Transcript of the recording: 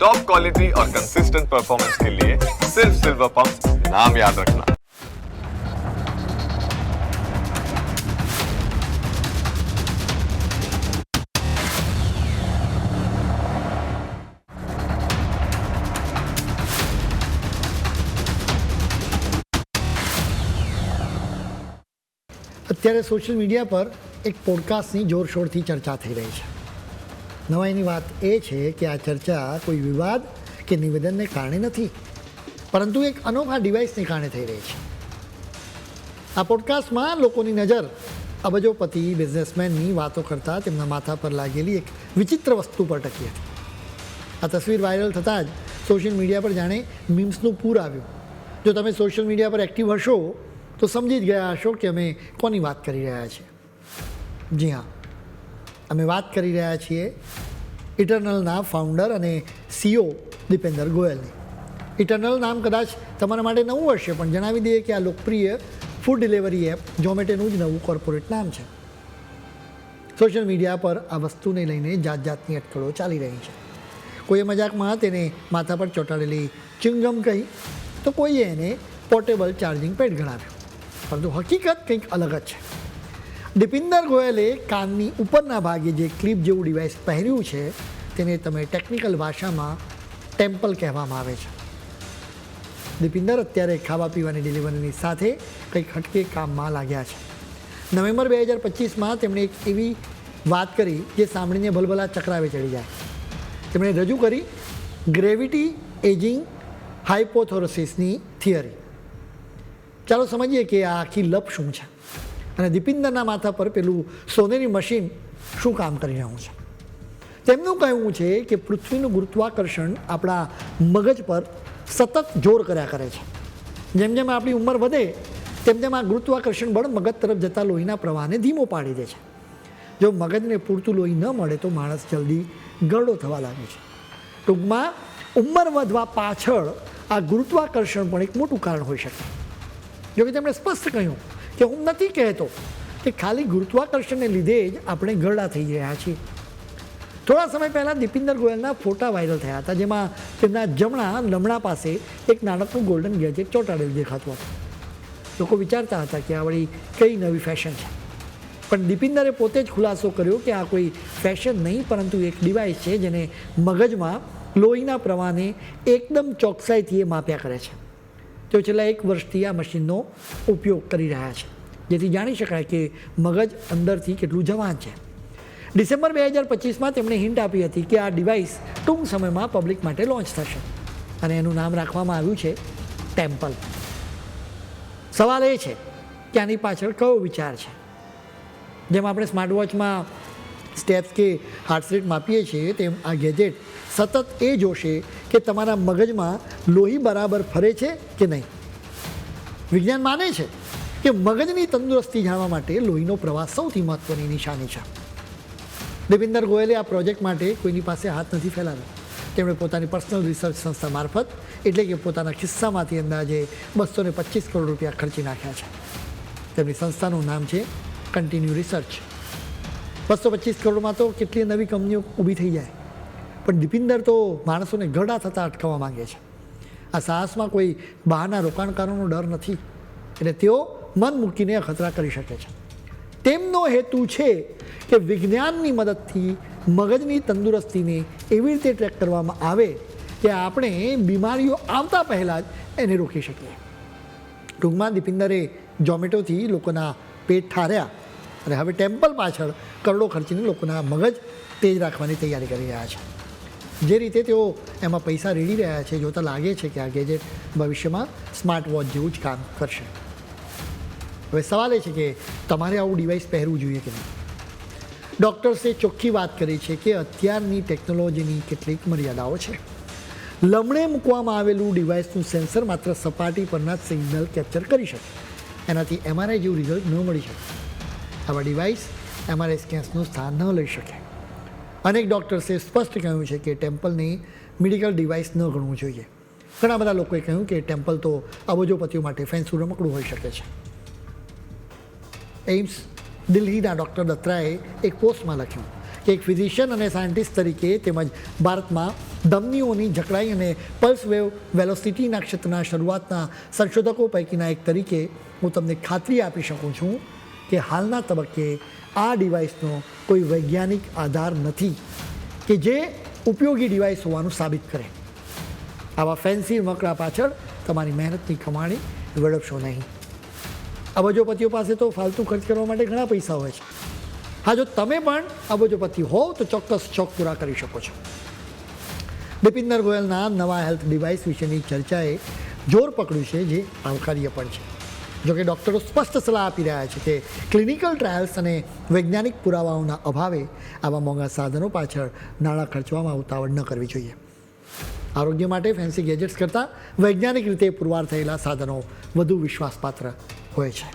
Top quality और consistent performance के लिए सिर्फ सिल्वर पंप नाम याद रखना। અત્યારે સોશિયલ મીડિયા પર એક પોડકાસ્ટની જોરશોરથી ચર્ચા થઈ રહી છે. નવાઈની વાત એ છે કે આ ચર્ચા કોઈ વિવાદ કે નિવેદનને કારણે નથી, પરંતુ એક અનોખા ડિવાઇસને કારણે થઈ રહી છે. આ પોડકાસ્ટમાં લોકોની નજર અબજોપતિ બિઝનેસમેનની વાતો કરતાં તેમના માથા પર લાગેલી એક વિચિત્ર વસ્તુ પર ટકી હતી. આ તસવીર વાયરલ થતાં જ સોશિયલ મીડિયા પર જાણે મીમ્સનું પૂર આવ્યું. જો તમે સોશિયલ મીડિયા પર એક્ટિવ હશો તો સમજી જ ગયા હશો કે અમે કોની વાત કરી રહ્યા છીએ. જી હા, અમે વાત કરી રહ્યા છીએ ઇટરનલના ફાઉન્ડર અને CEO દીપેન્દર ગોયલની. ઇટરનલ નામ કદાચ તમારા માટે નવું હશે, પણ જણાવી દઈએ કે આ લોકપ્રિય ફૂડ ડિલિવરી એપ ઝોમેટોનું જ નવું કોર્પોરેટ નામ છે. સોશિયલ મીડિયા પર આ વસ્તુને લઈને જાત જાતની અટકળો ચાલી રહી છે. કોઈએ મજાકમાં તેને માથા પર ચોંટાડેલી ચ્યુંગમ કહી તો કોઈએ એને પોર્ટેબલ ચાર્જિંગ પેડ ગણાવ્યું, પરંતુ હકીકત કંઈક અલગ જ છે. દીપિન્દર ગોયલે કાનની ઉપરના ભાગે જે ક્લિપ જેવું ડિવાઇસ પહેર્યું છે તેને તમે ટેકનિકલ ભાષામાં ટેમ્પલ કહેવામાં આવે છે. દીપિન્દર અત્યારે ખાવા પીવાની ડિલિવરીની સાથે કંઈક હટકે કામમાં લાગ્યા છે. નવેમ્બર 2025માં તેમણે એક એવી વાત કરી જે સાંભળીને ભલભલા ચક્રાવે ચડી જાય. તેમણે રજૂ કરી ગ્રેવિટી એજિંગ હાઇપોથોરોસિસની થિયરી. ચાલો સમજીએ કે આ આખી લપ શું છે અને દીપિન્દરના માથા પર પેલું સોનેરી મશીન શું કામ કરી રહ્યું છે. તેમનું કહેવું છે કે પૃથ્વીનું ગુરુત્વાકર્ષણ આપણા મગજ પર સતત જોર કર્યા કરે છે. જેમ જેમ આપણી ઉંમર વધે તેમ તેમ આ ગુરુત્વાકર્ષણ બળ મગજ તરફ જતા લોહીના પ્રવાહને ધીમો પાડી દે છે. જો મગજને પૂરતું લોહી ન મળે તો માણસ જલ્દી ગરડો થવા લાગે છે. ટૂંકમાં ઉંમર વધવા પાછળ આ ગુરુત્વાકર્ષણ પણ એક મોટું કારણ હોઈ શકે. જોકે તેમણે સ્પષ્ટ કહ્યું કે હું નથી કહેતો કે ખાલી ગુરુત્વાકર્ષણને લીધે જ આપણે ગરડા થઈ રહ્યા છીએ. થોડા સમય પહેલાં દીપિન્દર ગોયલના ફોટા વાયરલ થયા હતા, જેમાં તેમના જમણા લમણા પાસે એક નાનકડું ગોલ્ડન ગેજેટ ચોંટાડેલું દેખાતું હતું. લોકો વિચારતા હતા કે આ વળી કઈ નવી ફેશન છે, પણ દીપિન્દરે પોતે જ ખુલાસો કર્યો કે આ કોઈ ફેશન નહીં, પરંતુ એક ડિવાઇસ છે જેને મગજમાં લોહીના પ્રવાહને એકદમ ચોકસાઈથી એ માપ્યા કરે છે. તેઓ છેલ્લા 1 વર્ષથી આ મશીનનો ઉપયોગ કરી રહ્યા છે, જેથી જાણી શકાય કે મગજ અંદરથી કેટલું જવાન છે. ડિસેમ્બર 2025માં તેમણે હિન્ટ આપી હતી કે આ ડિવાઇસ ટૂંક સમયમાં પબ્લિક માટે લોન્ચ થશે અને એનું નામ રાખવામાં આવ્યું છે ટેમ્પલ. સવાલ એ છે કે આની પાછળ કયો વિચાર છે. જેમ આપણે સ્માર્ટ વોચમાં સ્ટેપ્સ કે હાર્ટ રેટ માપીએ છીએ, તેમ આ ગેજેટ સતત એ જોશે કે તમારા મગજમાં લોહી બરાબર ફરે છે કે નહીં. વિજ્ઞાન માને છે કે મગજની તંદુરસ્તી જાણવા માટે લોહીનો પ્રવાહ સૌથી મહત્ત્વની નિશાની છે. દીપિન્દર ગોયલે આ પ્રોજેક્ટ માટે કોઈની પાસે હાથ નથી ફેલાવ્યો. તેમણે પોતાની પર્સનલ રિસર્ચ સંસ્થા મારફત, એટલે કે પોતાના ખિસ્સામાંથી અંદાજે 225 કરોડ રૂપિયા ખર્ચી નાખ્યા છે. તેમની સંસ્થાનું નામ છે કન્ટિન્યુ રિસર્ચ. 225 કરોડમાં તો કેટલી નવી કંપનીઓ ઊભી થઈ જાય, પણ દીપિન્દર તો માણસોને ગરડા થતાં અટકાવવા માંગે છે. આ સાહસમાં કોઈ બહારના રોકાણકારોનો ડર નથી, એટલે તેઓ મન મૂકીને અખતરા કરી શકે છે. તેમનો હેતુ છે કે વિજ્ઞાનની મદદથી મગજની તંદુરસ્તીને એવી રીતે ટ્રેક કરવામાં આવે કે આપણે બીમારીઓ આવતા પહેલાં જ એને રોકી શકીએ. ટૂંકમાં દીપિન્દરે ઝોમેટોથી લોકોના પેટ ઠાર્યા અને હવે ટેમ્પલ પાછળ કરોડો ખર્ચીને લોકોના મગજ તેજ રાખવાની તૈયારી કરી રહ્યા છે. જે રીતે તેઓ એમાં પૈસા રેડી રહ્યા છે, જોતાં લાગે છે કે આ ગેજેટ ભવિષ્યમાં સ્માર્ટ વોચ જેવું જ કામ કરશે. હવે સવાલ એ છે કે તમારે આવું ડિવાઇસ પહેરવું જોઈએ કે નહીં. ડૉક્ટર્સે ચોખ્ખી વાત કરી છે કે અત્યારની ટેકનોલોજીની કેટલીક મર્યાદાઓ છે. લમણે મૂકવામાં આવેલું ડિવાઇસનું સેન્સર માત્ર સપાટી પરના સિગ્નલ કેપ્ચર કરી શકે, એનાથી MRI જેવું રિઝલ્ટ ન મળી શકે. આવા ડિવાઇસ MRI સ્કેન્સનું સ્થાન ન લઈ શકે. અનેક ડૉક્ટર્સે સ્પષ્ટ કહ્યું છે કે ટેમ્પલને મેડિકલ ડિવાઇસ ન ગણવું જોઈએ. ઘણા બધા લોકોએ કહ્યું કે ટેમ્પલ તો અબજોપતિઓ માટે ફેન્સી રમકડું હોઈ શકે છે. એઇમ્સ દિલ્હીના ડૉક્ટર દત્રાએ એક પોસ્ટમાં લખ્યું કે એક ફિઝિશિયન અને સાયન્ટિસ્ટ તરીકે તેમજ ભારતમાં ધમનીઓની જકડાઈ અને પલ્સ વેવ વેલોસિટીના ક્ષેત્રના શરૂઆતના સંશોધકો પૈકીના એક તરીકે હું તમને ખાતરી આપી શકું છું કે હાલના તબક્કે આ ડિવાઇસનો કોઈ વૈજ્ઞાનિક આધાર નથી કે જે ઉપયોગી ડિવાઇસ હોવાનું સાબિત કરે. આવા ફેન્સી મકડા પાછળ તમારી મહેનતની કમાણી વેડફશો નહીં. અબજોપતિઓ પાસે તો ફાલતુ ખર્ચ કરવા માટે ઘણા પૈસા હોય છે. હા, જો તમે પણ અબજોપતિ હોવ તો ચોક્કસ શોખ પૂરા કરી શકો છો. દીપિંદર ગોયલના નવા હેલ્થ ડિવાઇસ વિશેની ચર્ચાએ જોર પકડ્યું છે, જે આવકાર્ય પણ છે. જોકે ડૉક્ટરો સ્પષ્ટ સલાહ આપી રહ્યા છે કે ક્લિનિકલ ટ્રાયલ્સ અને વૈજ્ઞાનિક પુરાવાઓના અભાવે આવા મોંઘા સાધનો પાછળ નાણાં ખર્ચવામાં ઉતાવળ ન કરવી જોઈએ. આરોગ્ય માટે ફેન્સી ગેજેટ્સ કરતાં વૈજ્ઞાનિક રીતે પુરવાર થયેલા સાધનો વધુ વિશ્વાસપાત્ર હોય છે.